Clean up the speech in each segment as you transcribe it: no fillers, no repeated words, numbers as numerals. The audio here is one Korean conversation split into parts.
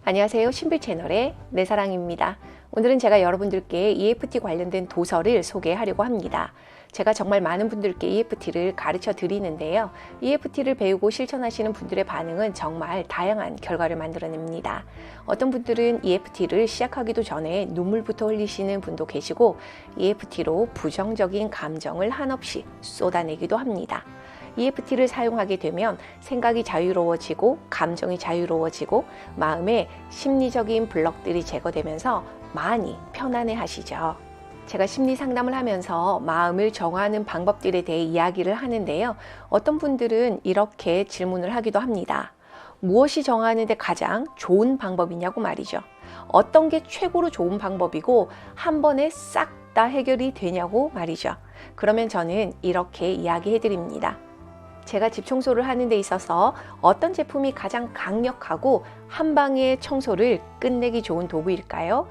안녕하세요. 신비 채널의 내사랑입니다. 오늘은 제가 여러분들께 EFT 관련된 도서를 소개하려고 합니다. 제가 정말 많은 분들께 EFT를 가르쳐 드리는데요. EFT를 배우고 실천하시는 분들의 반응은 정말 다양한 결과를 만들어냅니다. 어떤 분들은 EFT를 시작하기도 전에 눈물부터 흘리시는 분도 계시고 EFT로 부정적인 감정을 한없이 쏟아내기도 합니다. EFT를 사용하게 되면 생각이 자유로워지고 감정이 자유로워지고 마음의 심리적인 블럭들이 제거되면서 많이 편안해 하시죠. 제가 심리 상담을 하면서 마음을 정화하는 방법들에 대해 이야기를 하는데요. 어떤 분들은 이렇게 질문을 하기도 합니다. 무엇이 정화하는데 가장 좋은 방법이냐고 말이죠. 어떤 게 최고로 좋은 방법이고 한 번에 싹 다 해결이 되냐고 말이죠. 그러면 저는 이렇게 이야기해 드립니다. 제가 집 청소를 하는 데 있어서 어떤 제품이 가장 강력하고 한 방에 청소를 끝내기 좋은 도구일까요?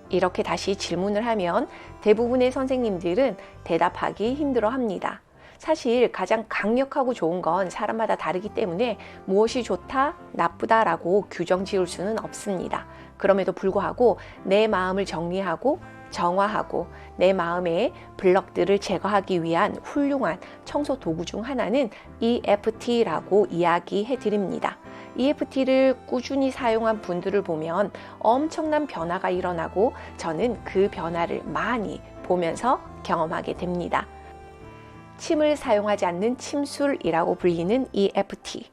이렇게 다시 질문을 하면 대부분의 선생님들은 대답하기 힘들어 합니다. 사실 가장 강력하고 좋은 건 사람마다 다르기 때문에 무엇이 좋다, 나쁘다라고 규정 지을 수는 없습니다. 그럼에도 불구하고 내 마음을 정리하고 정화하고 내 마음의 블럭들을 제거하기 위한 훌륭한 청소 도구 중 하나는 EFT라고 이야기해 드립니다. EFT를 꾸준히 사용한 분들을 보면 엄청난 변화가 일어나고 저는 그 변화를 많이 보면서 경험하게 됩니다. 침을 사용하지 않는 침술이라고 불리는 EFT.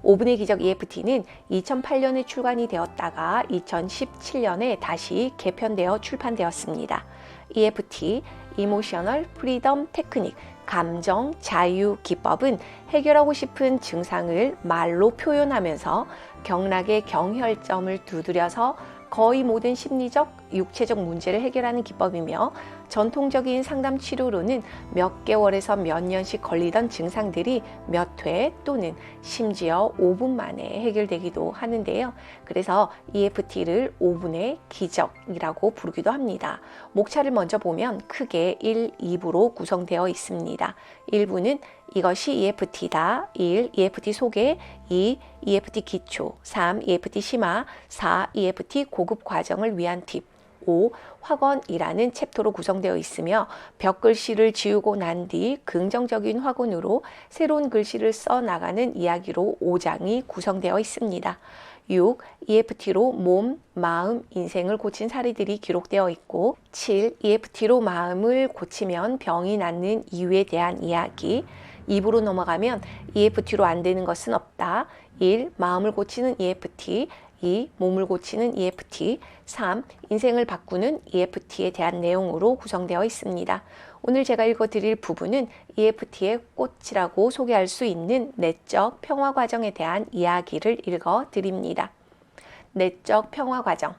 5분의 기적 EFT는 2008년에 출간이 되었다가 2017년에 다시 개편되어 출판되었습니다. EFT, Emotional Freedom Technique, 감정 자유 기법은 해결하고 싶은 증상을 말로 표현하면서 경락의 경혈점을 두드려서 거의 모든 심리적, 육체적 문제를 해결하는 기법이며 전통적인 상담 치료로는 몇 개월에서 몇 년씩 걸리던 증상들이 몇 회 또는 심지어 5분 만에 해결되기도 하는데요. 그래서 EFT를 5분의 기적이라고 부르기도 합니다. 목차를 먼저 보면 크게 1, 2부로 구성되어 있습니다. 1부는 이것이 EFT다. 1. EFT 소개. 2. EFT 기초. 3. EFT 심화. 4. EFT 고급 과정을 위한 팁. 5. 확언이라는 챕터로 구성되어 있으며 벽글씨를 지우고 난 뒤 긍정적인 확언으로 새로운 글씨를 써나가는 이야기로 5장이 구성되어 있습니다. 6. EFT로 몸, 마음, 인생을 고친 사례들이 기록되어 있고 7. EFT로 마음을 고치면 병이 낫는 이유에 대한 이야기. 2부로 넘어가면 EFT로 안 되는 것은 없다. 1. 마음을 고치는 EFT. 2. 몸을 고치는 EFT. 3. 인생을 바꾸는 EFT에 대한 내용으로 구성되어 있습니다. 오늘 제가 읽어드릴 부분은 EFT의 꽃이라고 소개할 수 있는 내적 평화 과정에 대한 이야기를 읽어드립니다. 내적 평화 과정.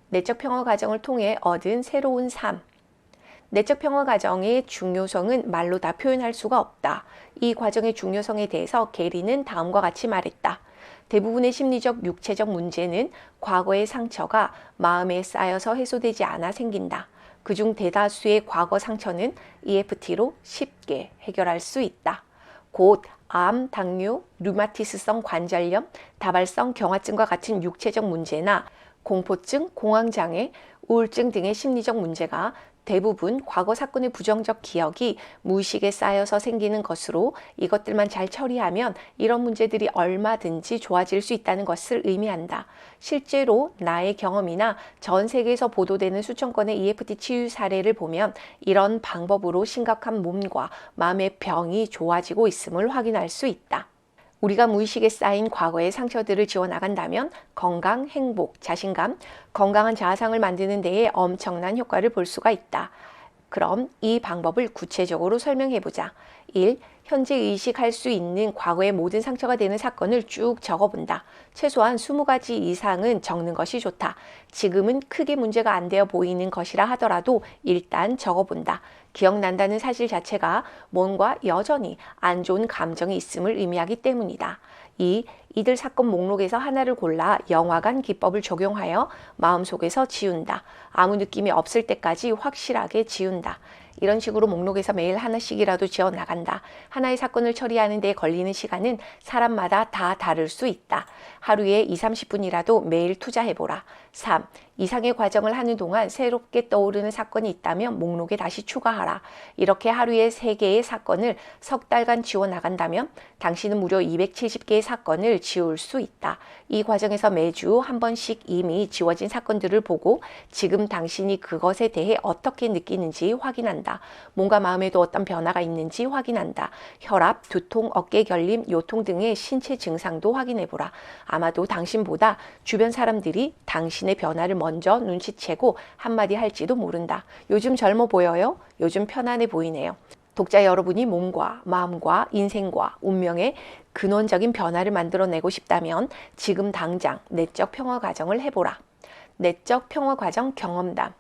내적 평화 과정을 통해 얻은 새로운 삶. 내적 평화 과정의 중요성은 말로 다 표현할 수가 없다. 이 과정의 중요성에 대해서 게리는 다음과 같이 말했다. 대부분의 심리적, 육체적 문제는 과거의 상처가 마음에 쌓여서 해소되지 않아 생긴다. 그중 대다수의 과거 상처는 EFT로 쉽게 해결할 수 있다. 곧 암, 당뇨, 류마티스성 관절염, 다발성 경화증과 같은 육체적 문제나 공포증, 공황장애, 우울증 등의 심리적 문제가 대부분 과거 사건의 부정적 기억이 무의식에 쌓여서 생기는 것으로 이것들만 잘 처리하면 이런 문제들이 얼마든지 좋아질 수 있다는 것을 의미한다. 실제로 나의 경험이나 전 세계에서 보도되는 수천 건의 EFT 치유 사례를 보면 이런 방법으로 심각한 몸과 마음의 병이 좋아지고 있음을 확인할 수 있다. 우리가 무의식에 쌓인 과거의 상처들을 지워나간다면 건강, 행복, 자신감, 건강한 자아상을 만드는 데에 엄청난 효과를 볼 수가 있다. 그럼 이 방법을 구체적으로 설명해보자. 1. 현재 의식할 수 있는 과거의 모든 상처가 되는 사건을 쭉 적어본다. 최소한 20가지 이상은 적는 것이 좋다. 지금은 크게 문제가 안 되어 보이는 것이라 하더라도 일단 적어본다. 기억난다는 사실 자체가 뭔가 여전히 안 좋은 감정이 있음을 의미하기 때문이다. 2. 이들 사건 목록에서 하나를 골라 영화관 기법을 적용하여 마음속에서 지운다. 아무 느낌이 없을 때까지 확실하게 지운다. 이런 식으로 목록에서 매일 하나씩이라도 지어 나간다. 하나의 사건을 처리하는 데 걸리는 시간은 사람마다 다 다를 수 있다. 하루에 2, 30분이라도 매일 투자해보라. 3. 이상의 과정을 하는 동안 새롭게 떠오르는 사건이 있다면 목록에 다시 추가하라. 이렇게 하루에 3개의 사건을 석 달간 지워 나간다면 당신은 무려 270개의 사건을 지울 수 있다. 이 과정에서 매주 한 번씩 이미 지워진 사건들을 보고 지금 당신이 그것에 대해 어떻게 느끼는지 확인한다. 몸과 마음에도 어떤 변화가 있는지 확인한다. 혈압, 두통, 어깨 결림, 요통 등의 신체 증상도 확인해보라. 아마도 당신보다 주변 사람들이 당신의 변화를 먼저 눈치채고 한마디 할지도 모른다. 요즘 젊어 보여요? 요즘 편안해 보이네요. 독자 여러분이 몸과 마음과 인생과 운명의 근원적인 변화를 만들어내고 싶다면 지금 당장 내적 평화 과정을 해보라. 내적 평화 과정 경험담.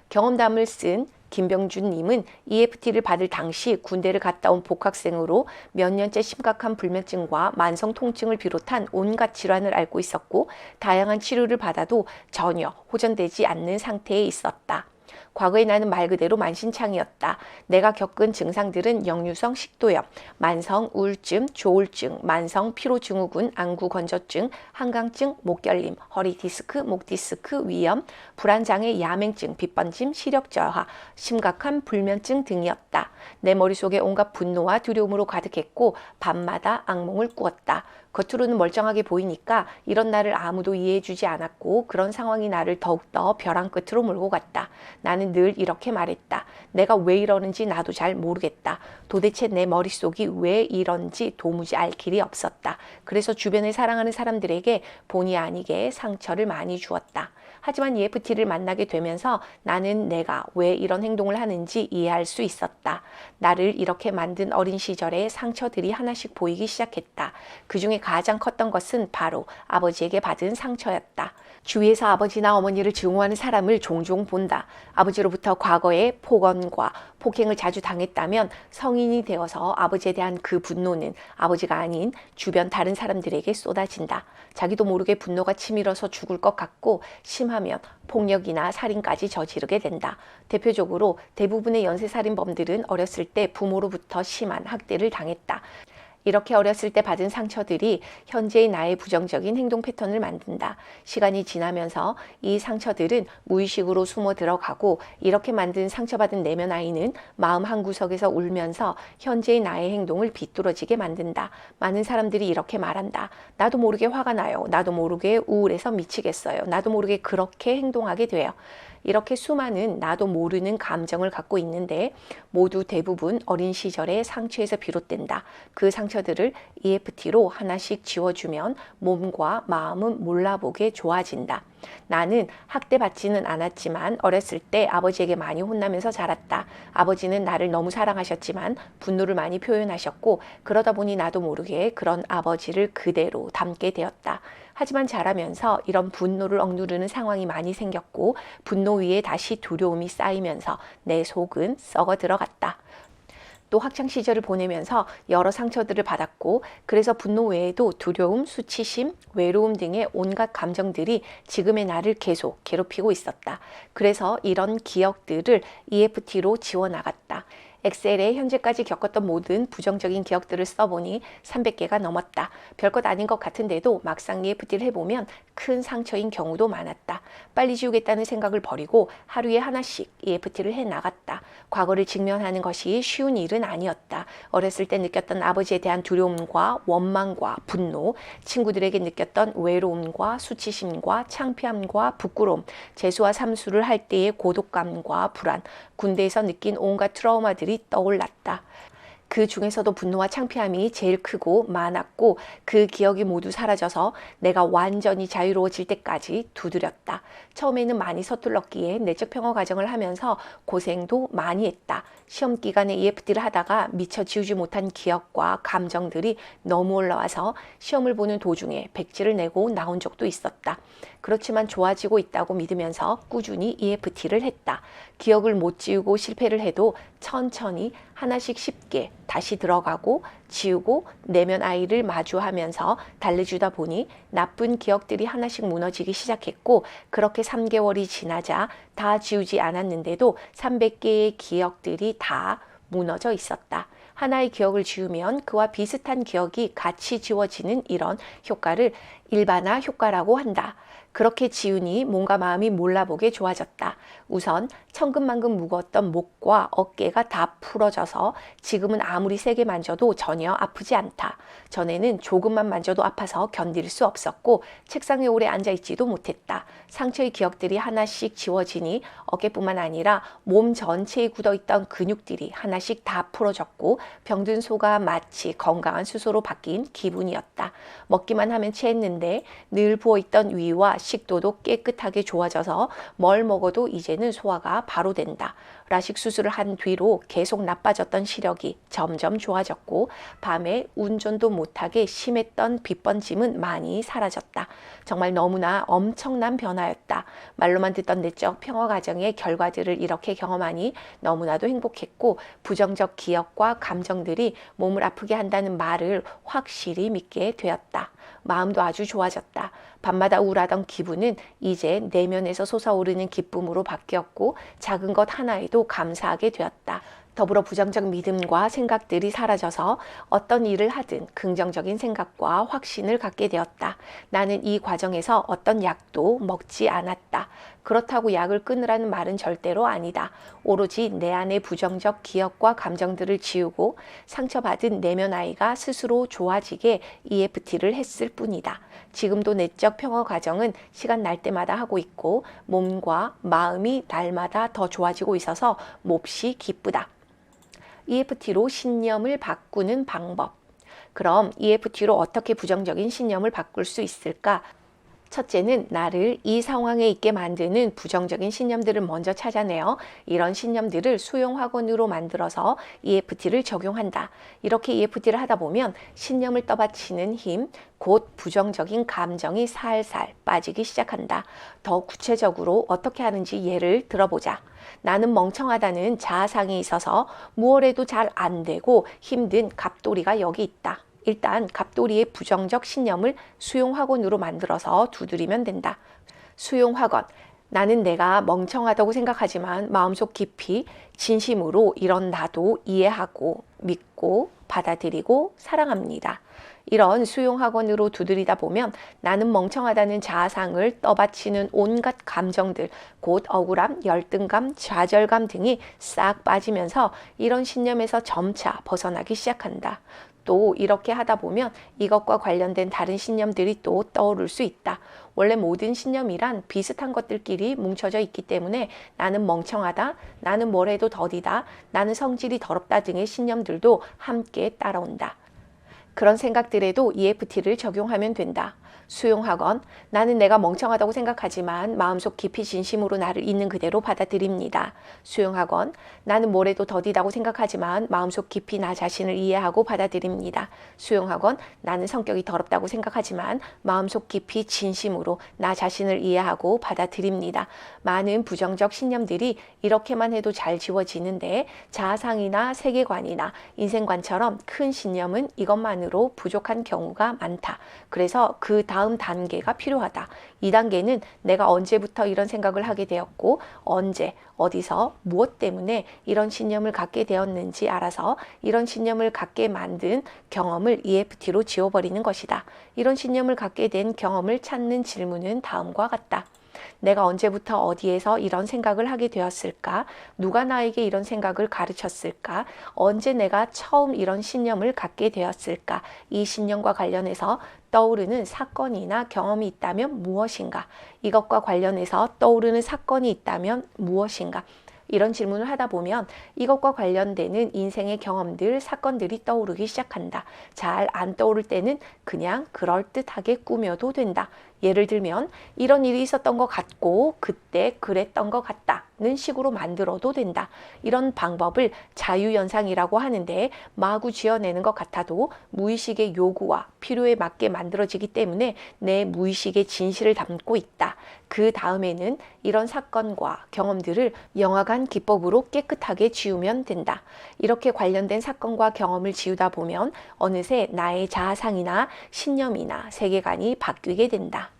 경험담을 쓴 김병준 님은 EFT를 받을 당시 군대를 갔다 온 복학생으로 몇 년째 심각한 불면증과 만성 통증을 비롯한 온갖 질환을 앓고 있었고 다양한 치료를 받아도 전혀 호전되지 않는 상태에 있었다. 과거에 나는 말 그대로 만신창이었다. 내가 겪은 증상들은 역류성 식도염, 만성 우울증, 조울증, 만성 피로증후군, 안구건조증, 한강증, 목결림, 허리 디스크, 목 디스크, 위염, 불안장애, 야맹증, 빗번짐, 시력 저하, 심각한 불면증 등이었다. 내 머릿속에 온갖 분노와 두려움으로 가득했고 밤마다 악몽을 꾸었다. 겉으로는 멀쩡하게 보이니까 이런 나를 아무도 이해해주지 않았고 그런 상황이 나를 더욱더 벼랑 끝으로 몰고 갔다. 나는 늘 이렇게 말했다. 내가 왜 이러는지 나도 잘 모르겠다. 도대체 내 머릿속이 왜 이런지 도무지 알 길이 없었다. 그래서 주변에 사랑하는 사람들에게 본의 아니게 상처를 많이 주었다. 하지만 EFT를 만나게 되면서 나는 내가 왜 이런 행동을 하는지 이해할 수 있었다. 나를 이렇게 만든 어린 시절의 상처들이 하나씩 보이기 시작했다. 그 중에 가장 컸던 것은 바로 아버지에게 받은 상처였다. 주위에서 아버지나 어머니를 증오하는 사람을 종종 본다. 아버지로부터 과거에 폭언과 폭행을 자주 당했다면 성인이 되어서 아버지에 대한 그 분노는 아버지가 아닌 주변 다른 사람들에게 쏟아진다. 자기도 모르게 분노가 치밀어서 죽을 것 같고 심하면 폭력이나 살인까지 저지르게 된다. 대표적으로 대부분의 연쇄살인범들은 어렸을 때 부모로부터 심한 학대를 당했다. 이렇게 어렸을 때 받은 상처들이 현재의 나의 부정적인 행동 패턴을 만든다. 시간이 지나면서 이 상처들은 무의식으로 숨어 들어가고 이렇게 만든 상처받은 내면 아이는 마음 한구석에서 울면서 현재의 나의 행동을 비뚤어지게 만든다. 많은 사람들이 이렇게 말한다. 나도 모르게 화가 나요. 나도 모르게 우울해서 미치겠어요. 나도 모르게 그렇게 행동하게 돼요. 이렇게 수많은 나도 모르는 감정을 갖고 있는데 모두 대부분 어린 시절의 상처에서 비롯된다. 그 상처들을 EFT로 하나씩 지워주면 몸과 마음은 몰라보게 좋아진다. 나는 학대받지는 않았지만 어렸을 때 아버지에게 많이 혼나면서 자랐다. 아버지는 나를 너무 사랑하셨지만 분노를 많이 표현하셨고 그러다 보니 나도 모르게 그런 아버지를 그대로 닮게 되었다. 하지만 자라면서 이런 분노를 억누르는 상황이 많이 생겼고 분노 위에 다시 두려움이 쌓이면서 내 속은 썩어 들어갔다. 또 학창시절을 보내면서 여러 상처들을 받았고 그래서 분노 외에도 두려움, 수치심, 외로움 등의 온갖 감정들이 지금의 나를 계속 괴롭히고 있었다. 그래서 이런 기억들을 EFT로 지워나갔다. 엑셀에 현재까지 겪었던 모든 부정적인 기억들을 써보니 300개가 넘었다. 별것 아닌 것 같은데도 막상 EFT를 해보면 큰 상처인 경우도 많았다. 빨리 지우겠다는 생각을 버리고 하루에 하나씩 EFT를 해나갔다. 과거를 직면하는 것이 쉬운 일은 아니었다. 어렸을 때 느꼈던 아버지에 대한 두려움과 원망과 분노, 친구들에게 느꼈던 외로움과 수치심과 창피함과 부끄러움, 재수와 삼수를 할 때의 고독감과 불안, 군대에서 느낀 온갖 트라우마들이 떠올랐다. 그 중에서도 분노와 창피함이 제일 크고 많았고 그 기억이 모두 사라져서 내가 완전히 자유로워질 때까지 두드렸다. 처음에는 많이 서툴렀기에 내적 평화 과정을 하면서 고생도 많이 했다. 시험 기간에 EFT를 하다가 미처 지우지 못한 기억과 감정들이 너무 올라와서 시험을 보는 도중에 백지를 내고 나온 적도 있었다. 그렇지만 좋아지고 있다고 믿으면서 꾸준히 EFT를 했다. 기억을 못 지우고 실패를 해도 천천히 하나씩 쉽게 다시 들어가고 지우고 내면 아이를 마주하면서 달래주다 보니 나쁜 기억들이 하나씩 무너지기 시작했고, 그렇게 3개월이 지나자 다 지우지 않았는데도 300개의 기억들이 다 무너져 있었다. 하나의 기억을 지우면 그와 비슷한 기억이 같이 지워지는 이런 효과를 일반화 효과라고 한다. 그렇게 지우니 몸과 마음이 몰라보게 좋아졌다. 우선 천근만근 무거웠던 목과 어깨가 다 풀어져서 지금은 아무리 세게 만져도 전혀 아프지 않다. 전에는 조금만 만져도 아파서 견딜 수 없었고 책상에 오래 앉아있지도 못했다. 상처의 기억들이 하나씩 지워지니 어깨뿐만 아니라 몸 전체에 굳어있던 근육들이 하나씩 다 풀어졌고 병든 소가 마치 건강한 수소로 바뀐 기분이었다. 먹기만 하면 체했는데 늘 부어있던 위와 식도도 깨끗하게 좋아져서 뭘 먹어도 이제는 소화가 바로 된다. 라식 수술을 한 뒤로 계속 나빠졌던 시력이 점점 좋아졌고 밤에 운전도 못하게 심했던 빗번짐은 많이 사라졌다. 정말 너무나 엄청난 변화였다. 말로만 듣던 내적 평화 과정의 결과들을 이렇게 경험하니 너무나도 행복했고 부정적 기억과 감정들이 몸을 아프게 한다는 말을 확실히 믿게 되었다. 마음도 아주 좋아졌다. 밤마다 우울하던 기분은 이제 내면에서 솟아오르는 기쁨으로 바뀌었고 작은 것 하나에도 감사하게 되었다. 더불어 부정적 믿음과 생각들이 사라져서 어떤 일을 하든 긍정적인 생각과 확신을 갖게 되었다. 나는 이 과정에서 어떤 약도 먹지 않았다. 그렇다고 약을 끊으라는 말은 절대로 아니다. 오로지 내 안의 부정적 기억과 감정들을 지우고 상처받은 내면 아이가 스스로 좋아지게 EFT를 했을 뿐이다. 지금도 내적 평화 과정은 시간 날 때마다 하고 있고 몸과 마음이 날마다 더 좋아지고 있어서 몹시 기쁘다. EFT로 신념을 바꾸는 방법. 그럼 EFT로 어떻게 부정적인 신념을 바꿀 수 있을까? 첫째는 나를 이 상황에 있게 만드는 부정적인 신념들을 먼저 찾아내어 이런 신념들을 수용학원으로 만들어서 EFT를 적용한다. 이렇게 EFT를 하다 보면 신념을 떠받치는 힘, 곧 부정적인 감정이 살살 빠지기 시작한다. 더 구체적으로 어떻게 하는지 예를 들어보자. 나는 멍청하다는 자아상이 있어서 무엇 해도 잘 안 되고 힘든 갑돌이가 여기 있다. 일단 갑돌이의 부정적 신념을 수용학원으로 만들어서 두드리면 된다. 수용학원. 나는 내가 멍청하다고 생각하지만 마음속 깊이 진심으로 이런 나도 이해하고 믿고 받아들이고 사랑합니다. 이런 수용학원으로 두드리다 보면 나는 멍청하다는 자아상을 떠받치는 온갖 감정들, 곧 억울함, 열등감, 좌절감 등이 싹 빠지면서 이런 신념에서 점차 벗어나기 시작한다. 또 이렇게 하다 보면 이것과 관련된 다른 신념들이 또 떠오를 수 있다. 원래 모든 신념이란 비슷한 것들끼리 뭉쳐져 있기 때문에 나는 멍청하다, 나는 뭘 해도 더디다, 나는 성질이 더럽다 등의 신념들도 함께 따라온다. 그런 생각들에도 EFT를 적용하면 된다. 수용학원. 나는 내가 멍청하다고 생각하지만 마음속 깊이 진심으로 나를 있는 그대로 받아들입니다. 수용학원. 나는 뭘 해도 더디다고 생각하지만 마음속 깊이 나 자신을 이해하고 받아들입니다. 수용학원. 나는 성격이 더럽다고 생각하지만 마음속 깊이 진심으로 나 자신을 이해하고 받아들입니다. 많은 부정적 신념들이 이렇게만 해도 잘 지워지는데 자아상이나 세계관이나 인생관처럼 큰 신념은 이것만으로 부족한 경우가 많다. 그래서 그 다음 단계가 필요하다. 2단계는 내가 언제부터 이런 생각을 하게 되었고 언제, 어디서, 무엇 때문에 이런 신념을 갖게 되었는지 알아서 이런 신념을 갖게 만든 경험을 EFT로 지워버리는 것이다. 이런 신념을 갖게 된 경험을 찾는 질문은 다음과 같다. 내가 언제부터 어디에서 이런 생각을 하게 되었을까? 누가 나에게 이런 생각을 가르쳤을까? 언제 내가 처음 이런 신념을 갖게 되었을까? 이 신념과 관련해서 떠오르는 사건이나 경험이 있다면 무엇인가? 이것과 관련해서 떠오르는 사건이 있다면 무엇인가? 이런 질문을 하다 보면 이것과 관련되는 인생의 경험들, 사건들이 떠오르기 시작한다. 잘 안 떠오를 때는 그냥 그럴듯하게 꾸며도 된다. 예를 들면 이런 일이 있었던 것 같고 그때 그랬던 것 같다. 않는 식으로 만들어도 된다. 이런 방법을 자유연상이라고 하는데 마구 지어내는 것 같아도 무의식의 요구와 필요에 맞게 만들어지기 때문에 내 무의식의 진실을 담고 있다. 그 다음에는 이런 사건과 경험들을 영화관 기법으로 깨끗하게 지우면 된다. 이렇게 관련된 사건과 경험을 지우다 보면 어느새 나의 자아상이나 신념이나 세계관이 바뀌게 된다.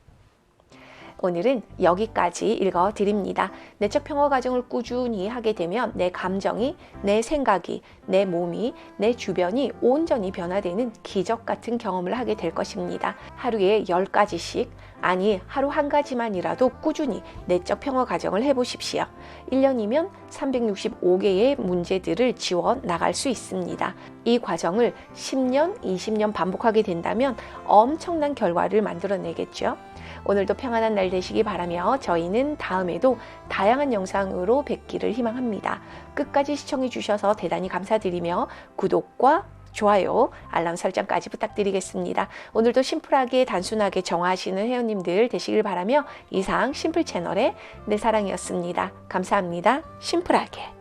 오늘은 여기까지 읽어드립니다. 내적 평화 과정을 꾸준히 하게 되면 내 감정이, 내 생각이, 내 몸이, 내 주변이 온전히 변화되는 기적 같은 경험을 하게 될 것입니다. 하루에 10가지씩, 아니 하루 한 가지만이라도 꾸준히 내적 평화 과정을 해보십시오. 1년이면 365개의 문제들을 지워 나갈 수 있습니다. 이 과정을 10년, 20년 반복하게 된다면 엄청난 결과를 만들어내겠죠. 오늘도 평안한 날 되시기 바라며 저희는 다음에도 다양한 영상으로 뵙기를 희망합니다. 끝까지 시청해 주셔서 대단히 감사드리며 구독과 좋아요, 알람 설정까지 부탁드리겠습니다. 오늘도 심플하게 단순하게 정화하시는 회원님들 되시길 바라며 이상 심플 채널의 내 사랑이었습니다. 감사합니다. 심플하게.